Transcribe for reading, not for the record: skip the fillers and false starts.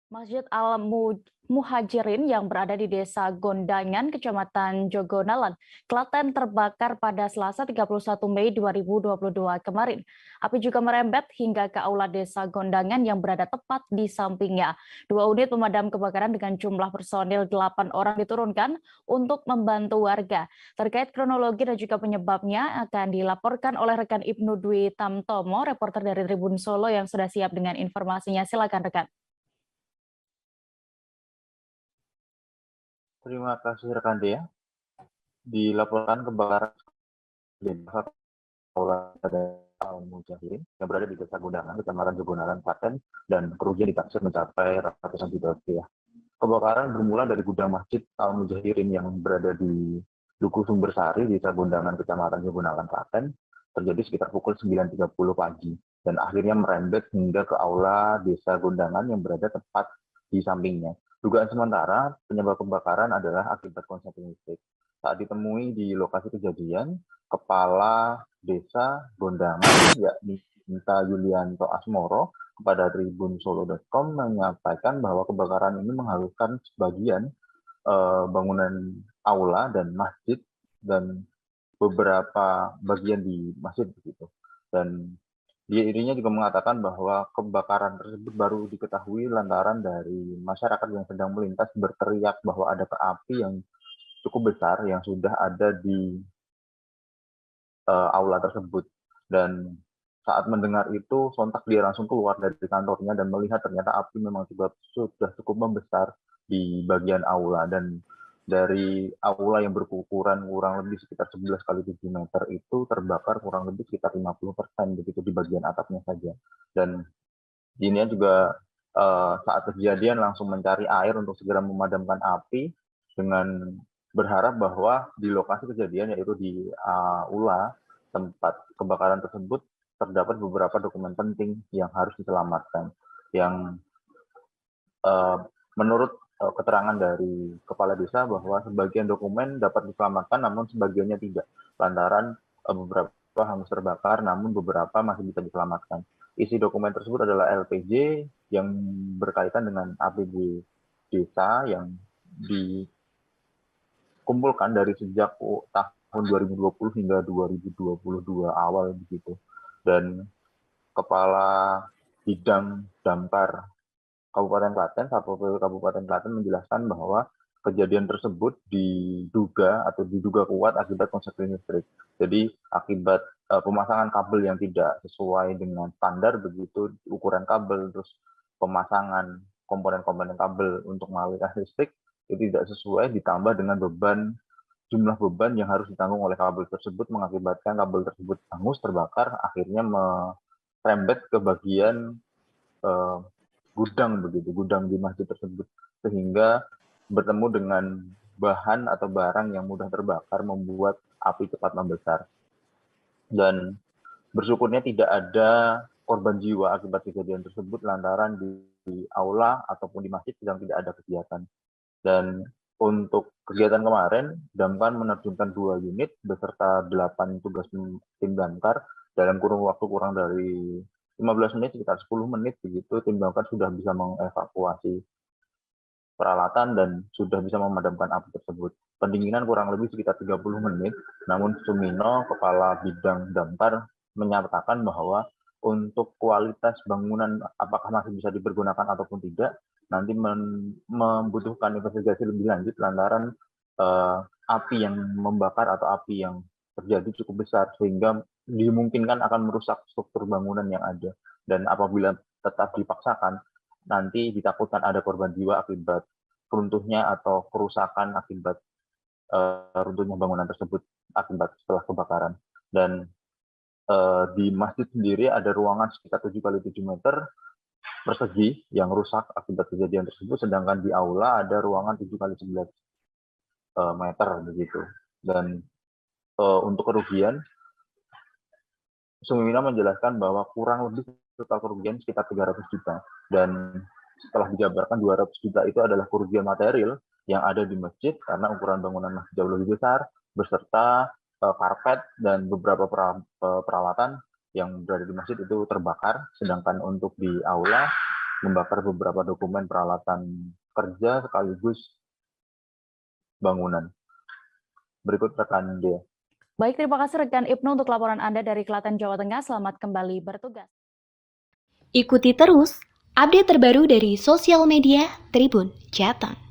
Masjid Al-Muhajirin yang berada di Desa Gondangan, Kecamatan Jogonalan, Klaten terbakar pada Selasa 31 Mei 2022 kemarin. Api juga merembet hingga ke aula Desa Gondangan yang berada tepat di sampingnya. 2 unit pemadam kebakaran dengan jumlah personil 8 orang diturunkan untuk membantu warga. Terkait kronologi dan juga penyebabnya akan dilaporkan oleh rekan Ibnu Dwi Tamtomo, reporter dari Tribun Solo yang sudah siap dengan informasinya. Silakan rekan. Terima kasih rekan Dea. Dilaporkan kebakaran di aula Al-Mujahirin yang berada di Desa Gundangan, Kecamatan Jogonalan, Klaten, dan kerugian ditaksir mencapai ratusan juta rupiah. Kebakaran bermula dari gudang Masjid Al-Mujahirin yang berada di Duku Sumbersari, Desa Gundangan, Kecamatan Jogonalan, Klaten, terjadi sekitar pukul 9.30 pagi dan akhirnya merembet hingga ke aula Desa Gundangan yang berada tepat di sampingnya. Dugaan sementara penyebab kebakaran adalah akibat konsleting listrik. Saat ditemui di lokasi kejadian, Kepala Desa Gondangan, yakni Minta Yulianto Asmoro, kepada tribunsolo.com menyampaikan bahwa kebakaran ini menghanguskan sebagian bangunan aula dan masjid dan beberapa bagian di masjid begitu. Dan dirinya juga mengatakan bahwa kebakaran tersebut baru diketahui lantaran dari masyarakat yang sedang melintas berteriak bahwa ada api yang cukup besar yang sudah ada di aula tersebut. Dan saat mendengar itu, sontak dia langsung keluar dari kantornya dan melihat ternyata api memang sudah cukup membesar di bagian aula. Dan dari aula yang berukuran kurang lebih sekitar 11 kali 7 meter itu terbakar kurang lebih sekitar 50% begitu di bagian atapnya saja. Dan ini juga saat kejadian langsung mencari air untuk segera memadamkan api dengan berharap bahwa di lokasi kejadian, yaitu di aula tempat kebakaran tersebut, terdapat beberapa dokumen penting yang harus diselamatkan. Yang menurut keterangan dari kepala desa bahwa sebagian dokumen dapat diselamatkan namun sebagiannya tidak, lantaran beberapa hangus terbakar namun beberapa masih bisa diselamatkan. Isi dokumen tersebut adalah LPJ yang berkaitan dengan APB desa yang dikumpulkan dari sejak tahun 2020 hingga 2022 awal begitu. Dan Kepala Bidang Damkar Kabupaten Klaten, Satpol PP Kabupaten Klaten menjelaskan bahwa kejadian tersebut diduga kuat akibat konsleting listrik. Jadi akibat pemasangan kabel yang tidak sesuai dengan standar begitu, ukuran kabel, terus pemasangan komponen-komponen kabel untuk mengalirkan listrik itu tidak sesuai, ditambah dengan jumlah beban yang harus ditanggung oleh kabel tersebut mengakibatkan kabel tersebut hangus terbakar, akhirnya merembet ke bagian gudang di masjid tersebut, sehingga bertemu dengan bahan atau barang yang mudah terbakar membuat api cepat membesar. Dan bersyukurnya tidak ada korban jiwa akibat kejadian tersebut lantaran di aula ataupun di masjid sedang tidak ada kegiatan. Dan untuk kegiatan kemarin, Damkar menerjunkan 2 unit beserta 8 tugas tim damkar dalam kurun waktu kurang dari 15 menit, sekitar 10 menit begitu, tim damkar sudah bisa mengevakuasi peralatan dan sudah bisa memadamkan api tersebut. Pendinginan kurang lebih sekitar 30 menit, namun Sumino, Kepala Bidang Damkar, menyatakan bahwa untuk kualitas bangunan apakah masih bisa dipergunakan ataupun tidak, nanti membutuhkan investigasi lebih lanjut lantaran api yang membakar atau api yang terjadi cukup besar sehingga dimungkinkan akan merusak struktur bangunan yang ada. Dan apabila tetap dipaksakan, nanti ditakutkan ada korban jiwa akibat runtuhnya atau kerusakan akibat runtuhnya bangunan tersebut akibat setelah kebakaran. Dan di masjid sendiri ada ruangan sekitar 7 kali 7 meter persegi yang rusak akibat kejadian tersebut, sedangkan di aula ada ruangan 7 kali 11 meter begitu. Dan untuk kerugian, Sumino menjelaskan bahwa kurang lebih total kerugian sekitar 300 juta. Dan setelah dijabarkan 200 juta itu adalah kerugian material yang ada di masjid karena ukuran bangunan masjid jauh lebih besar, beserta karpet dan beberapa peralatan yang berada di masjid itu terbakar. Sedangkan untuk di aula membakar beberapa dokumen peralatan kerja sekaligus bangunan. Berikut rekan dia. Baik, terima kasih rekan Ibnu untuk laporan Anda dari Klaten, Jawa Tengah. Selamat kembali bertugas. Ikuti terus update terbaru dari sosial media Tribun Jateng.